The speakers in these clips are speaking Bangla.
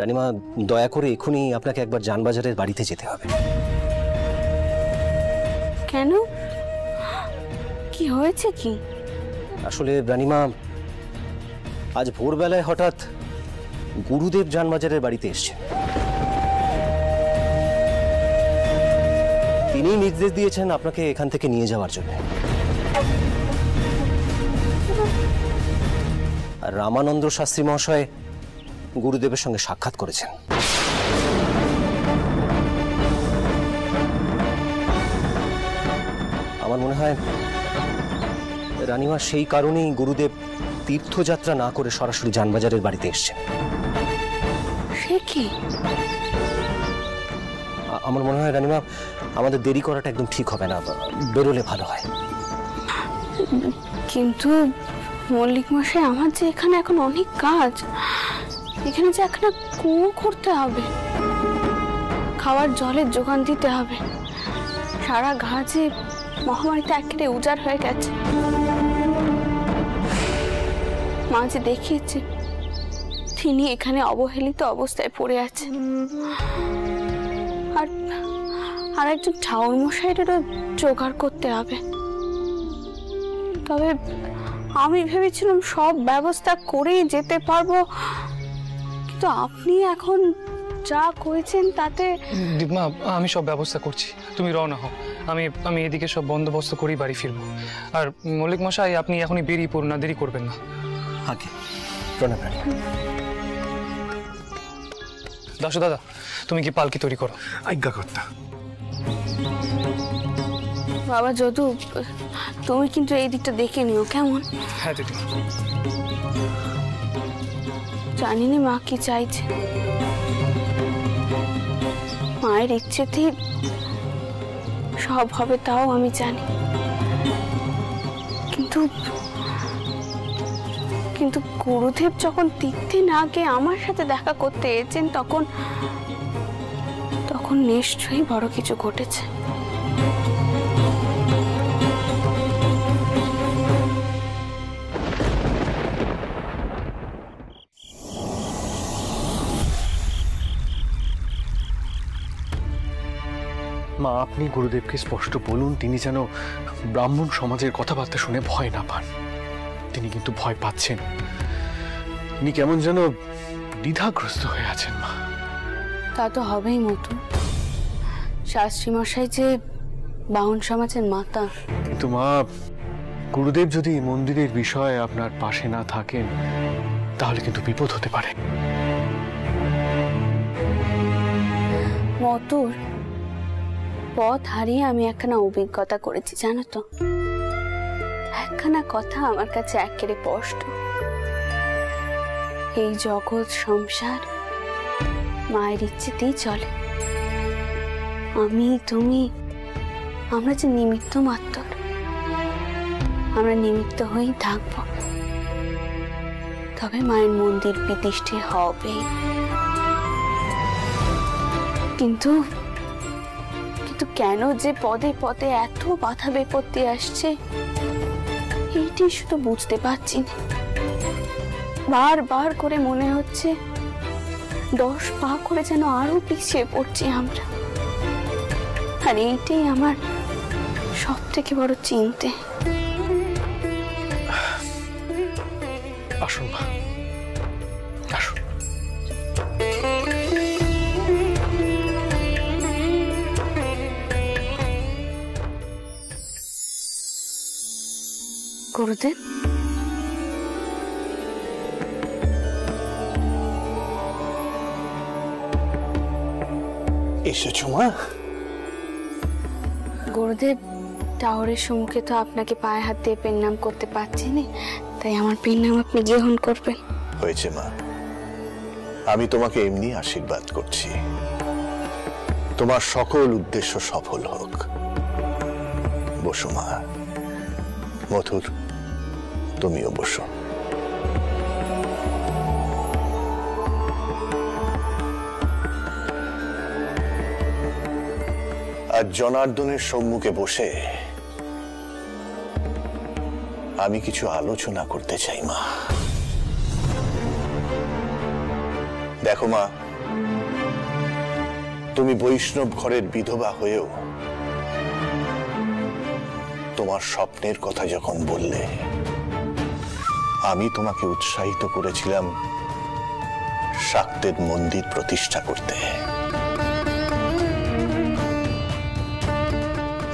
রানীমা, দয়া করে এখনই আপনাকে একবার জানবাজারের বাড়িতে যেতে হবে। কেন, কি হয়েছে কি? আসলে রানীমা, আজ ভোরবেলায় হঠাৎ গুরুদেব জানবাজারের বাড়িতে এসেছেন। তিনি নির্দেশ দিয়েছেন আপনাকে এখান থেকে নিয়ে যাওয়ার জন্য। আর রামানন্দ শাস্ত্রী মহাশয় গুরুদেবের সঙ্গে সাক্ষাৎ করেছেন। আমার মনে হয় রানীমা সেই কারণেই গুরুদেব তীর্থযাত্রা না করে সরাসরি জানবাজারের বাড়িতে এসেছেন। সে কি? আমার মনে হয় রানীমা, আমাদের দেরি করাটা একদম ঠিক হবে না, বেরোলে ভালো হয়। কিন্তু মল্লিক মশাই, আমার যে এখানে এখন অনেক কাজ। এখানে যে একটা কুয়ো করতে হবে, খাওয়ার জলের যোগান দিতে হবে। সারা ঘাটে মহামারীতে একেবারে উজাড় হয়ে গেছে। মা যে দেখিয়েছে তিনি এখানে অবহেলিত অবস্থায় পড়ে আছেন। আর একজন ঠাকুর মশাইয়েরও জোগাড় করতে হবে। তবে আমি ভেবেছিলাম সব ব্যবস্থা করেই যেতে পারবো, কিন্তু আপনি এখন যা করেছেন তাতে। দিদমা, আমি সব ব্যবস্থা করছি, তুমি রওনা হও। আমি এদিকে সব বন্দোবস্ত করেই বাড়ি ফিরবো। আর মল্লিক মশাই, আপনি এখনই বেরিয়ে পড়ুন না, দেরি করবেন না। আগে প্রণাম রানী। দাসু দাদা, তুমি কি পালকি তৈরি করো? আজ্ঞা কর্তা। বাবা যদু, তুমি কিন্তু এই দিকটা দেখে নিও, কেমন? হ্যাঁ দিদি। জানি না মা কি চাইছে। মায়ের ইচ্ছেতেই সব হবে তাও আমি জানি, কিন্তু কিন্তু গুরুদেব যখন তীর্থে না গিয়ে আমার সাথে দেখা করতে এসেছেন, তখন নিশ্চয়ই বড় কিছু ঘটেছে। মা, আপনি গুরুদেবকে স্পষ্ট বলুন, তিনি যেন ব্রাহ্মণ সমাজের কথাবার্তা শুনে ভয় না পান। তিনি কিন্তু ভয় পাচ্ছেন, তিনি কেমন যেন দ্বিধাগ্রস্ত হয়ে আছেন। মা, তা তো হবেই মতো। শাস্ত্রী মশাই যে বাউন সমাজের মাতা। কিন্তু মা, গুরুদেব যদি মন্দিরের বিষয়ে আপনার পাশে না থাকেন তাহলে কিন্তু বিপদ হতে পারে। মতুর পথ হারিয়ে আমি একখানা অভিজ্ঞতা করেছি, জানো তো। একখানা কথা আমার কাছে একেবারে স্পষ্ট। এই জগৎ সংসার মায়ের ইচ্ছেতেই চলে। আমি, তুমি, আমরা যে নিমিত্ত মাত্র, আমরা নিমিত্ত হয়েই থাকব। তবে মায়ের মন্দির প্রতিষ্ঠা হবে। কিন্তু কেন যে পদে পদে এত বাধা বিপত্তি আসছে, এইটাই শুধু বুঝতে পারছি না। বারবার করে মনে হচ্ছে 10 পা করে যেন আরো পিছিয়ে পড়ছি আমরা। আর এইটাই আমার সব থেকে বড় চিন্তা। আসুন মা, আসুন। গুরুদেব, এসেছো মা? গুরুদেব, টাওয়ারের সম্মুখে তো আপনাকে পায়ে হাত দিয়ে প্রণাম করতে পারছি না, তাই আমার প্রণাম আপনি গ্রহণ করবেন। হয়েছে মা, আমি তোমাকে এমনি আশীর্বাদ করছি। তোমার সকল উদ্দেশ্য সফল হোক। বসো মা। মথুর, তুমিও বসো। আজ জনার্দনের সম্মুখে বসে আমি কিছু আলোচনা করতে চাই মা। দেখো মা, তুমি বৈষ্ণব ঘরের বিধবা হয়েও তোমার স্বপ্নের কথা যখন বললে, আমি তোমাকে উৎসাহিত করেছিলাম শাক্তের মন্দির প্রতিষ্ঠা করতে।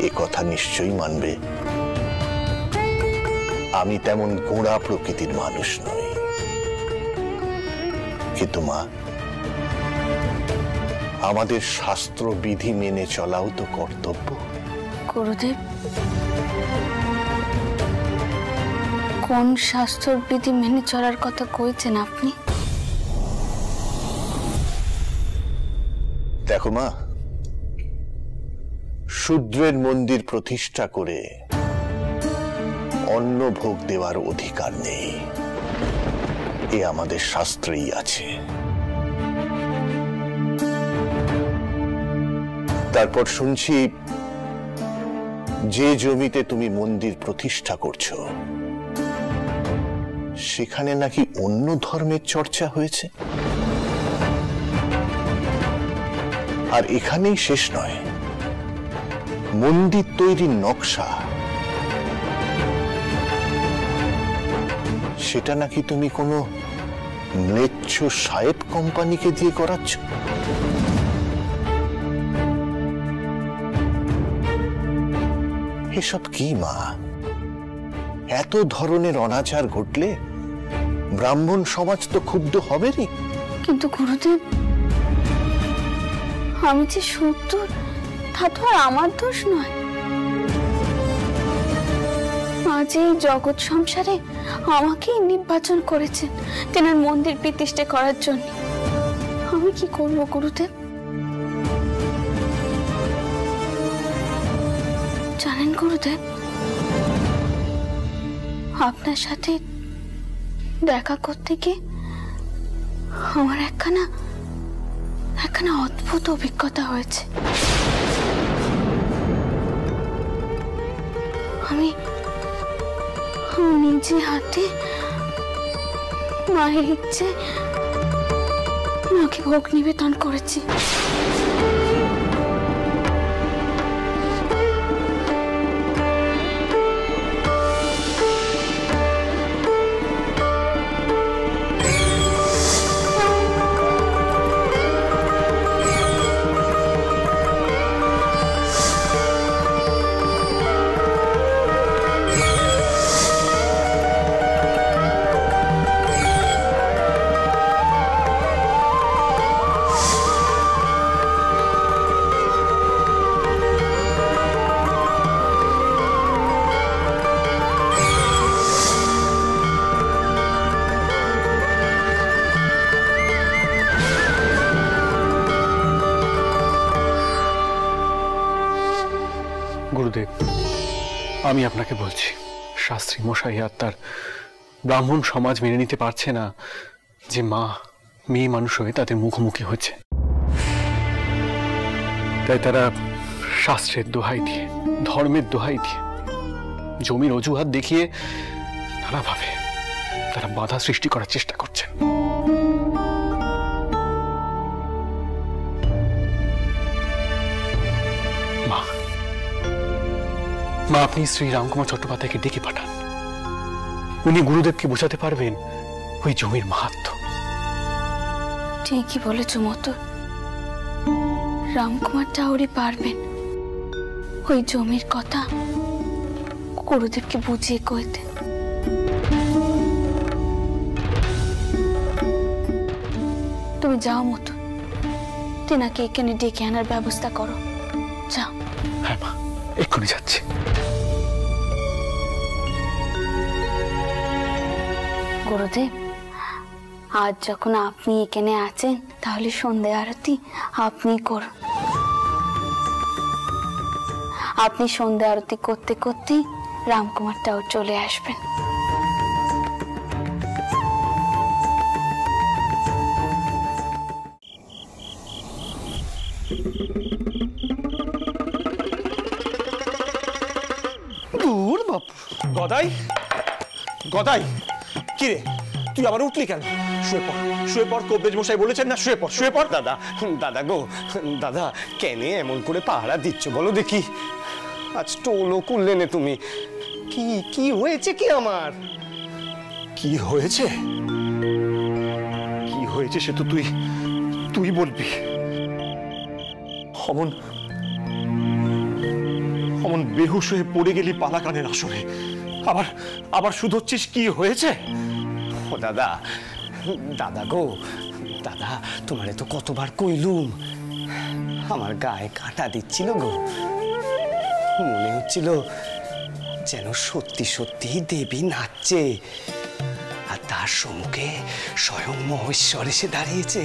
এ কথা নিশ্চয়ই মানবে আমি তেমন গোঁড়া প্রকৃতির মানুষ নই। কিন্তু মা, আমাদের শাস্ত্র বিধি মেনে চলাও তো কর্তব্য। গুরুদেব, কোন শাস্ত্র বিধি মেনে চলার কথা কইছেন আপনি? দেখো মা, শূদ্রের মন্দির প্রতিষ্ঠা করে অন্ন ভোগ দেওয়ার অধিকার নেই, এ আমাদের শাস্ত্রেই আছে। তারপর শুনছি যে জমিতে তুমি মন্দির প্রতিষ্ঠা করছো সেখানে নাকি অন্য ধর্মের চর্চা হয়েছে। আর এখানেই শেষ নয়, মন্দির তৈরির নকশা সেটা নাকি তুমি কোনো ম্লেচ্ছ সাহেব কোম্পানিকে দিয়ে করাচ্ছ। এসব কি মা? এত ধরনের অনাচার ঘটলে ব্রাহ্মণ সমাজ তো ক্ষুব্ধ হবেই। কিন্তু গুরুদেব, আমি যে শূদ্র তা তো আর আমার দোষ নয়। আজ এই জগৎ সংসারে আমাকেই নির্বাচন করেছেন তেনার মন্দির প্রতিষ্ঠা করার জন্য। আমি কি করব গুরুদেব? জানেন গুরুদেব, আপনার সাথে দেখা করতে গিয়ে আমার একখানা অদ্ভুত অভিজ্ঞতা হয়েছে। আমি নিজে হাতে মায়ের ইচ্ছে মাকে ভোগ নিবেদন করেছি। গুরুদেব, আমি আপনাকে বলছি, শাস্ত্রী মশাই আর তার ব্রাহ্মণ সমাজ মেনে নিতে পারছে না যে মা মেয়ে মানুষ হয়ে তাদের মুখোমুখি হচ্ছে। তাই তারা শাস্ত্রের দোহাই দিয়ে, ধর্মের দোহাই দিয়ে, জমির অজুহাত দেখিয়ে নানাভাবে তারা বাধা সৃষ্টি করার চেষ্টা করছেন। মা, আপনি শ্রী রামকুমার চট্টোপাধ্যায়কে ডেকে পাঠান। উনি গুরুদেবকে বোঝাতে পারবেন ওই জমির মাহাত্ম্য। ঠিকই বলেছ মতো, রামকুমার টাউরি পারবেন ওই জমির কথা গুরুদেবকে বুঝিয়ে কইতে। তুমি যাও মতো, তেনাকে এখানে ডেকে আনার ব্যবস্থা করো। যাও। হ্যাঁ মা, এক্ষুনি যাচ্ছি। গুরুদেব, আজ যখন আপনি এখানে আছেন তাহলে সন্ধ্যা আরতি আপনি করুন। আপনি সন্ধ্যা আরতি করতে করতেই রামকুমারটাও চলে আসবেন। দূর বাপ। গদাই, গদাই, কিরে তুই আবার উঠলি কেন? শুয়ে পড়। শুয়ে পড়, কবিরাজ মশাই বলেছেন না শুয়ে পড়, শুয়ে পড়। দাদা, দাদা গো, দাদা কেন এমন করে পাহারা দিচ্ছ বলো দেখি? আজ টোলও করলে না তুমি। কি কি হয়েছে কি আমার? কি হয়েছে? কি হয়েছে সে তো তুই বলবি। অমন অমন বেহুশ হয়ে পড়ে গেলি পালাকানের আসরে, আবার শুধোচ্ছিস কি হয়েছে? ও দাদা, দাদা গো, দাদা তোমারে তো কতবার কইলুম, আমার গায়ে কাঁটা দিচ্ছিল গো। মনে হচ্ছিল যেন সত্যি সত্যি দেবী নাচছে, আর তার সম্মুখে স্বয়ং মহেশ্বর এসে দাঁড়িয়েছে।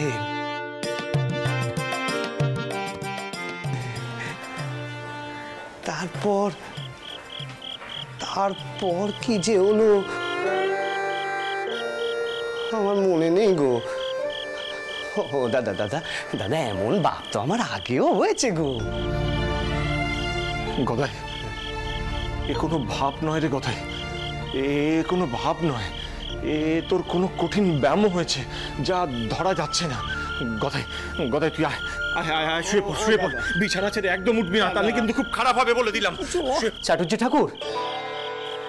তারপর কি যে হলো আমার মনে নেই গো। ও দাদা, দাদা দাদা এমন বাপ তো আমার আগেও হয়েছে গো। গদাই, এ কোনো ভাব নয় রে গদাই, এ কোনো ভাব নয়, এ তোর কোনো কঠিন ব্যায়াম হয়েছে যা ধরা যাচ্ছে না। গদাই, গদাই তুই আয় আয় আয় আয়, শুয়ে পড়, শুয়ে পড়। বিছানা ছেড়ে একদম উঠবি না, তাহলে কিন্তু খুব খারাপ হবে বলে দিলাম। চাটুর্য ঠাকুর,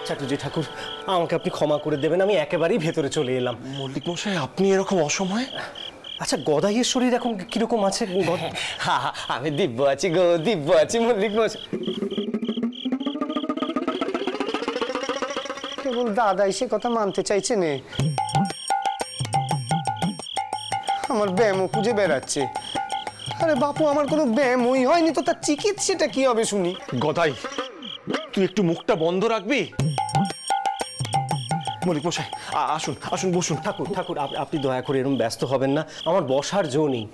চাটুর্য ঠাকুর, আমাকে আপনি ক্ষমা করে দেবেন, আমি একেবারেই ভেতরে চলে এলাম। মল্লিক মশাই, আপনি এরকম অসময়ে? আচ্ছা, গদাইয়ের শরীর এখন কিরকম আছে? আমি দিব্য আছি গো, দিব্য আছি মল্লিক মশাই। কেবল দাদাই সে কথা মানতে চাইছে নে। আমার ব্যায়ামও খুঁজে বেড়াচ্ছে। আরে বাপু, আমার কোনো ব্যায়ামই হয়নি তো তার চিকিৎসাটা কি হবে শুনি? গদাই, তুই একটু মুখটা বন্ধ রাখবি? মল্লিক মশাই আসুন, আসুন বসুন। ঠাকুর, ঠাকুর আপনি দয়া করে এরকম ব্যস্ত হবেন না, আমার বসার জো নেই।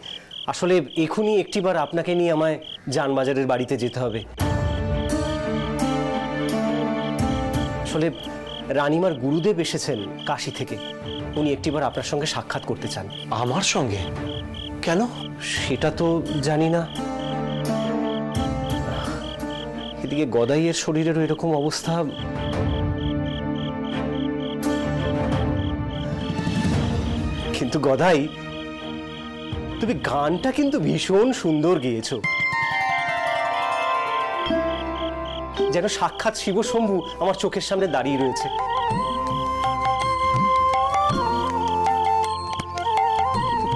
আসলে এখনই একটিবার আপনাকে নিয়ে আমায় জানবাজারের বাড়িতে যেতে হবে। আসলে রানীমার গুরুদেব এসেছেন কাশী থেকে, উনি একটিবার আপনার সঙ্গে সাক্ষাৎ করতে চান। আমার সঙ্গে? কেন? সেটা তো জানি না। এদিকে গদাইয়ের শরীরেরও এরকম অবস্থা। কিন্তু গদাই, তুমি গানটা কিন্তু ভীষণ সুন্দর গেয়েছো, যেন সাক্ষাৎ শিবশম্ভু আমার চোখের সামনে দাঁড়িয়ে রয়েছে।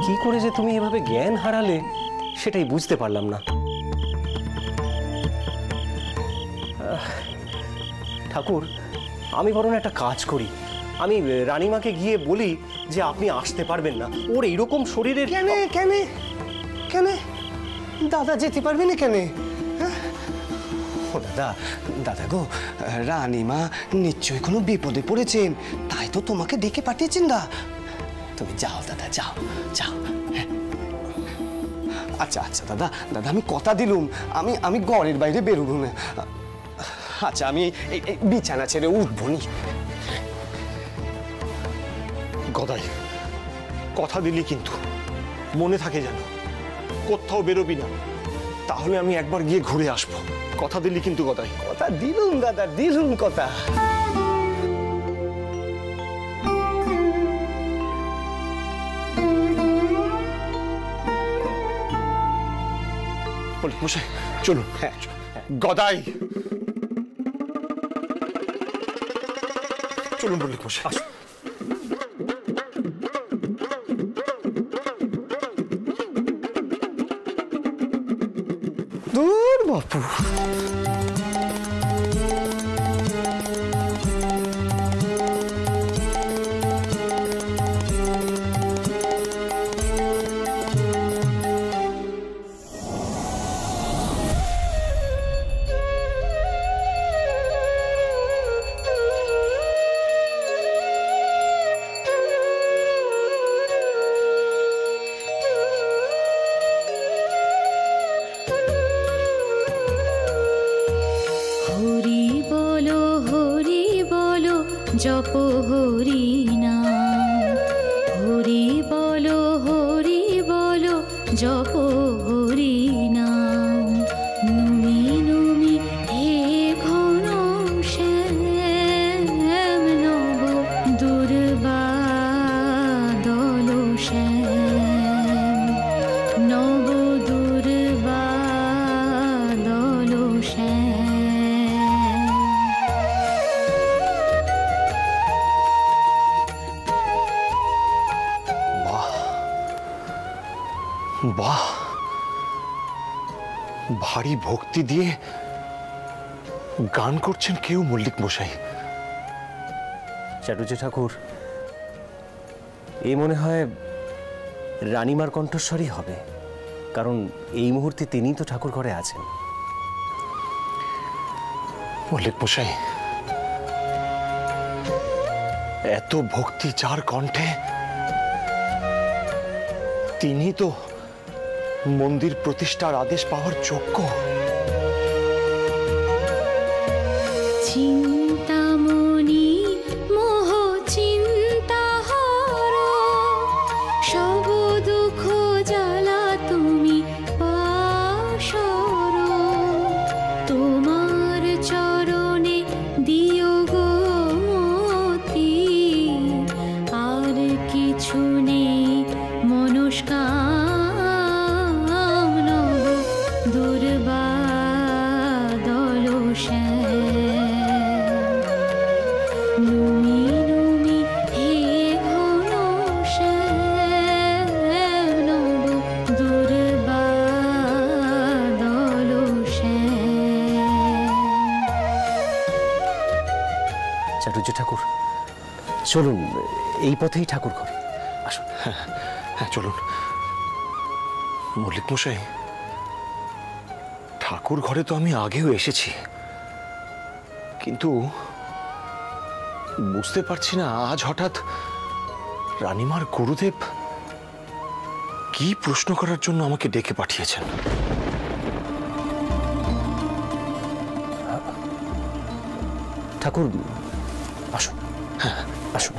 কি করে যে তুমি এভাবে জ্ঞান হারালে সেটাই বুঝতে পারলাম না। ঠাকুর, আমি বরং একটা কাজ করি, আমি রানীমাকে গিয়ে বলি যে আপনি আসতে পারবেন না, ওর এইরকম শরীরের। কেন কেন কেন দাদা যেতে পারবে না কেন? ও দাদা, দাদা গো, রানীমা নিশ্চয়ই কোনো বিপদে পড়েছেন, তাই তো তোমাকে ডেকে পাঠিয়েছেন। দা তুমি যাও দাদা, যাও যাও। আচ্ছা আচ্ছা দাদা, দাদা আমি কথা দিলুম, আমি ঘরের বাইরে বেরোবো না। আচ্ছা, আমি এই বিছানা ছেড়ে উঠবো নি। গদাই, কথা দিলি কিন্তু মনে থাকে যেন, কোথাও বেরোবি না, তাহলে আমি একবার গিয়ে ঘুরে আসবো। কথা দিলি কিন্তু গদাই। কথা দিলুম দাদা, দিলুম কথা। মশাই চলুন। হ্যাঁ গদাই, চলুন মল্লিক মশাই। দূর বাপু, জপ হরি নাম, হরি বলো হরি বলো জপ হরি নাম। নুমি নুমি হে ঘন শ্যাম নব দুর্বাদল শ্যাম। বাহ, ভারী ভক্তি দিয়ে গান করছেন কেউ মল্লিক মশাই। চাটুজ্জে ঠাকুর, এ মনে হয় রানীমার কণ্ঠস্বরই হবে, কারণ এই মুহূর্তে তিনিই তো ঠাকুর ঘরে আছেন। মল্লিক মশাই, এত ভক্তি যার কণ্ঠে, তিনি তো মন্দির প্রতিষ্ঠার আদেশ পাওয়ার যোগ্য। চিন্তামণি মোহ চিন্তা হর, সব দুঃখ জ্বালা তুমি পাশর, তোমার চরণে দিও গো মতি, আর কিছু নেই মনস্কামনা, দুর্বাদল নুমি নুমি হে ঘন শ্যাম, দুর্বাদল চাটুজ্জে ঠাকুর, চলুন, এই পথেই ঠাকুর ঘর। আসুন। হ্যাঁ, চলুন। মল্লিক মশাই, ঠাকুর ঘরে তো আমি আগেও এসেছি, কিন্তু বুঝতে পারছি না আজ হঠাৎ রানীমার গুরুদেব কি প্রশ্ন করার জন্য আমাকে ডেকে পাঠিয়েছেন। ঠাকুর আসুন। হ্যাঁ, আসুন।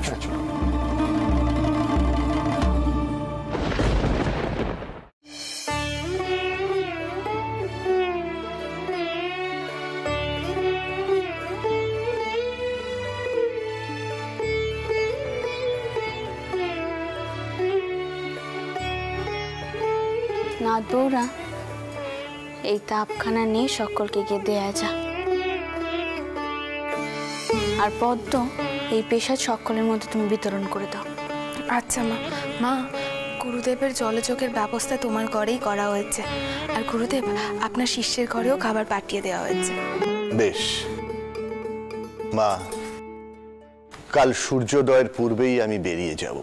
না দৌড়া, এই তাপখানা নিয়ে সকলকে গিয়ে দেয়া যা। আর পদ্ম, এই পেশা সকলের মধ্যে তুমি বিতরণ করে দাও। আচ্ছা মা। মা, গুরুদেবের জলযোগের ব্যবস্থা তোমার ঘরেই করা হয়েছে, আর গুরুদেব আপনার শিষ্যের ঘরেও খাবার পাঠিয়ে দেওয়া হয়েছে। বেশ মা, কাল সূর্যোদয়ের পূর্বেই আমি বেরিয়ে যাব।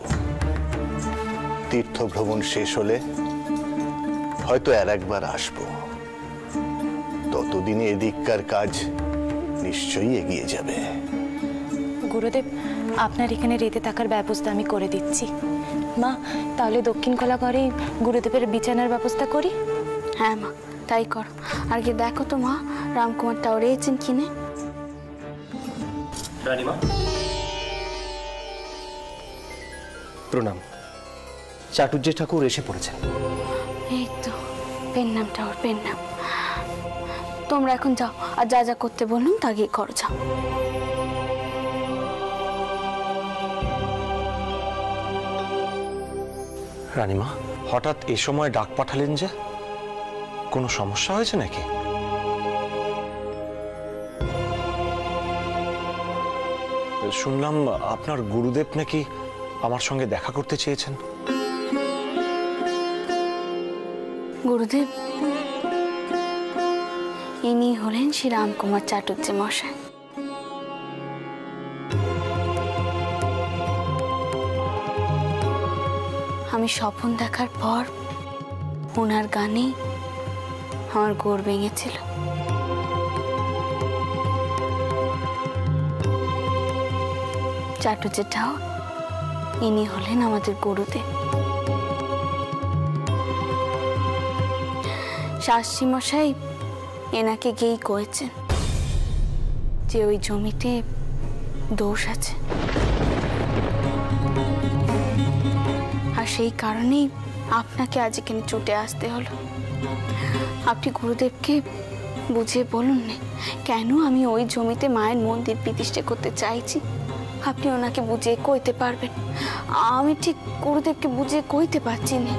তীর্থ ভ্রমণ শেষ হলে হয়তো আর একবার আসবো। ততদিনে এদিককার কাজ নিশ্চয়ই এগিয়ে যাবে। গুরুদেব, আপনার এখানে রেতে থাকার ব্যবস্থা আমি করে দিচ্ছি। মা, তাহলে দক্ষিণ কলা ঘরে গুরুদেবের বিছানার ব্যবস্থা করি। হ্যাঁ মা, তাই কর। আর কি দেখো তো মা, রামকুমার টাওয়ারে এসেছেন কিনে। রানীমা, প্রণাম। চাটুজ্জে ঠাকুর এসে পড়েছেন। এই তো পেন নাম টাওয়ার, পেন নাম। তোমরা এখন যাও, আর যা যা করতে বললাম তা গিয়ে করো, যাও। রানীমা, হঠাৎ এ সময় ডাক পাঠালেন যে? কোনো সমস্যা হয়েছে নাকি? শুনলাম আপনার গুরুদেব নাকি আমার সঙ্গে দেখা করতে চেয়েছেন। গুরুদেব, ইনি হলেন শ্রী রামকুমার চাটুজ্জে মশাই। আমি স্বপ্ন দেখার পর ওনার গানে আমার গোড় ভেঙেছিল। চাটুজ্জে ঠাকুর, ইনি হলেন আমাদের গুরুদেব। শাস্ত্রী মশাই এনাকে গিয়েই কয়েছেন যে ওই জমিতে দোষ আছে, আর সেই কারণেই আপনাকে আজ এখানে ছুটে আসতে হলো। আপনি গুরুদেবকে বুঝিয়ে বলুন না কেন আমি ওই জমিতে মায়ের মন্দির প্রতিষ্ঠা করতে চাইছি। আপনি ওনাকে বুঝিয়ে কইতে পারবেন, আমি ঠিক গুরুদেবকে বুঝিয়ে কইতে পারছি না।